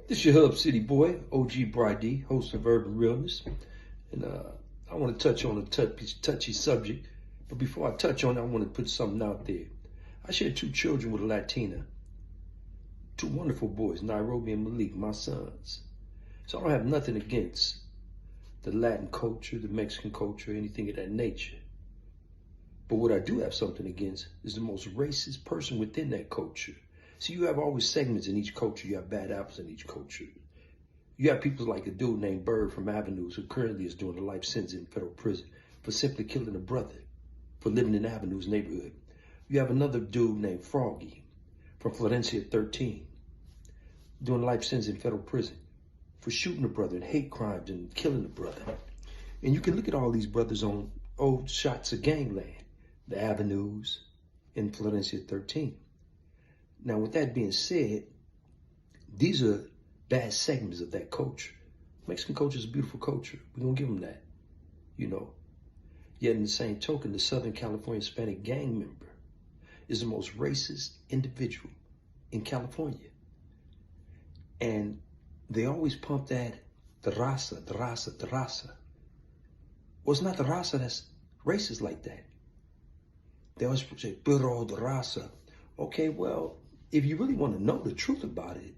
This your Hub City boy, OG Bry-Dee, host of Urban Realness. And I want to touch on a touchy subject. But before I touch on it, I want to put something out there. I share 2 children with a Latina. 2 wonderful boys, Nairobi and Malik, my sons. So I don't have nothing against the Latin culture, the Mexican culture, anything of that nature. But what I do have something against is the most racist person within that culture. See, you have always segments in each culture. You have bad apples in each culture. You have people like a dude named Bird from Avenues who currently is doing a life sentence in federal prison for simply killing a brother for living in Avenues neighborhood. You have another dude named Froggy from Florencia 13 doing a life sentence in federal prison for shooting a brother and hate crimes and killing a brother. And you can look at all these brothers on old shots of gangland, the Avenues in Florencia 13. Now, with that being said, these are bad segments of that culture. Mexican culture is a beautiful culture. We're going to give them that, you know. Yet in the same token, the Southern California Hispanic gang member is the most racist individual in California. And they always pump that, the raza, the raza, the raza. Well, it's not the raza that's racist like that. They always say, pero the raza. Okay, well, if you really want to know the truth about it,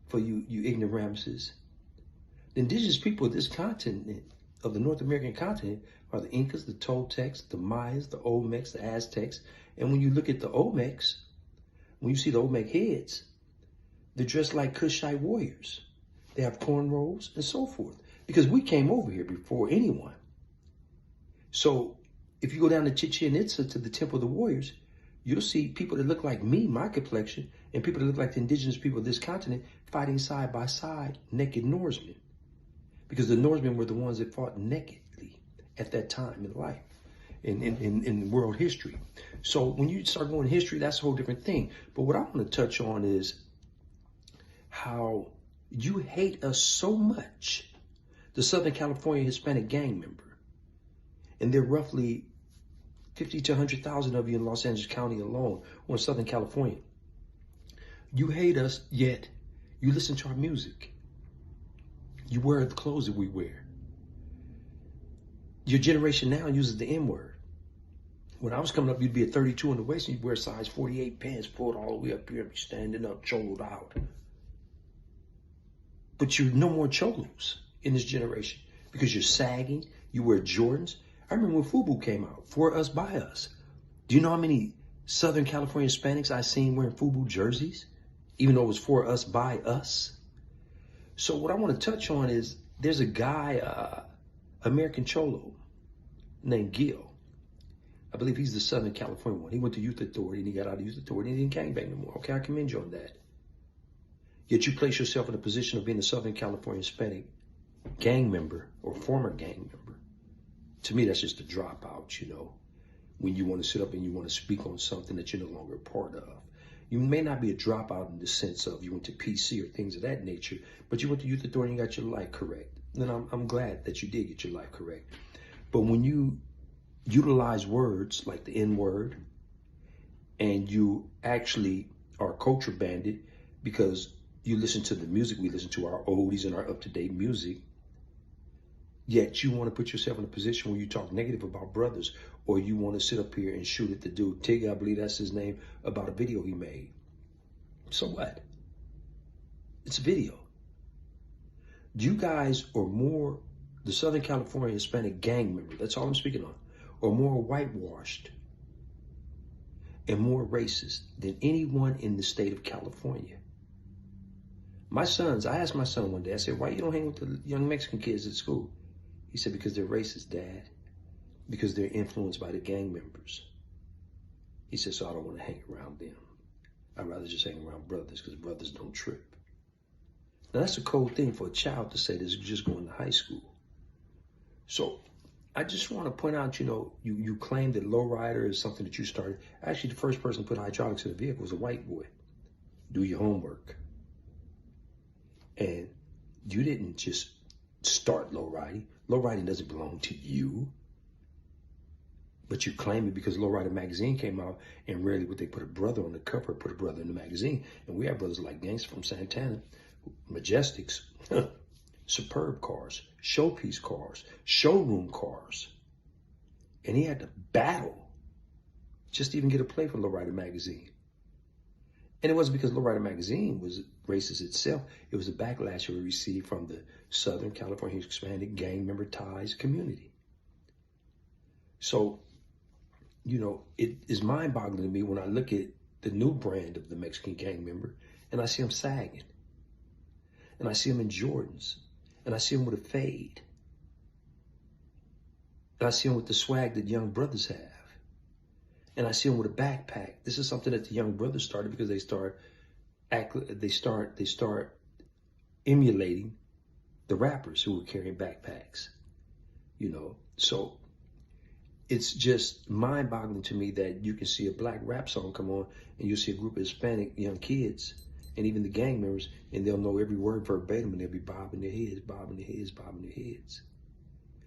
for you ignoramuses, the indigenous people of this continent, of the North American continent, are the Incas, the Toltecs, the Mayas, the Olmecs, the Aztecs. And when you look at the Olmecs, when you see the Olmec heads, they're dressed like Kushite warriors. They have cornrows and so forth, because we came over here before anyone. So if you go down to Chichen Itza to the Temple of the Warriors, you'll see people that look like me, my complexion, and people that look like the indigenous people of this continent fighting side by side, naked Norsemen. Because the Norsemen were the ones that fought nakedly at that time in life, in world history. So when you start going history, that's a whole different thing. But what I want to touch on is how you hate us so much, the Southern California Hispanic gang member. And they're roughly 50 to 100,000 of you in Los Angeles County alone, or in Southern California. You hate us, yet you listen to our music. You wear the clothes that we wear. Your generation now uses the N-word. When I was coming up, you'd be a 32 in the waist and you'd wear size 48 pants, pulled all the way up here and be standing up, choloed out. But you're no more cholos in this generation because you're sagging, you wear Jordans. I remember when FUBU came out, For Us, By Us. Do you know how many Southern California Hispanics I seen wearing FUBU jerseys, even though it was For Us, By Us? So what I want to touch on is there's a guy, American Cholo, named Gil. I believe he's the Southern California one. He went to Youth Authority and he got out of Youth Authority and he didn't gangbang no more. Okay, I commend you on that. Yet you place yourself in a position of being a Southern California Hispanic gang member or former gang member. To me, that's just a dropout, you know, when you want to sit up and you want to speak on something that you're no longer a part of. You may not be a dropout in the sense of you went to PC or things of that nature, but you went to Youth Authority and got your life correct. And I'm glad that you did get your life correct. But when you utilize words like the N-word and you actually are culture banded because you listen to the music, we listen to our oldies and our up-to-date music, yet you want to put yourself in a position where you talk negative about brothers, or you want to sit up here and shoot at the dude, Tig, I believe that's his name, about a video he made. So what? It's a video. You guys are more, the Southern California Hispanic gang member, that's all I'm speaking on, are more whitewashed and more racist than anyone in the state of California. My sons, I asked my son one day, I said, why you don't hang with the young Mexican kids at school? He said, because they're racist, Dad. Because they're influenced by the gang members. He said, so I don't want to hang around them. I'd rather just hang around brothers because brothers don't trip. Now, that's a cold thing for a child to say that's just going to high school. So I just want to point out, you know, you claim that lowrider is something that you started. Actually, the first person to put hydraulics in the vehicle was a white boy. Do your homework. And you didn't just start low riding. Low riding doesn't belong to you. But you claim it because Lowrider magazine came out, and rarely would they put a brother on the cover, put a brother in the magazine. And we have brothers like Gangsta from Santana Majestics, superb cars, showpiece cars, showroom cars. And he had to battle just to even get a play for Lowrider magazine. And it wasn't because Lowrider magazine was racist itself. It was the backlash it received from the Southern California Hispanic gang member ties community. So, you know, it is mind-boggling to me when I look at the new brand of the Mexican gang member and I see him sagging. And I see him in Jordans. And I see him with a fade. And I see him with the swag that young brothers have. And I see him with a backpack. This is something that the young brothers started because they start emulating the rappers who were carrying backpacks. You know, so it's just mind-boggling to me that you can see a black rap song come on and you'll see a group of Hispanic young kids and even the gang members, and they'll know every word verbatim and they'll be bobbing their heads, bobbing their heads, bobbing their heads.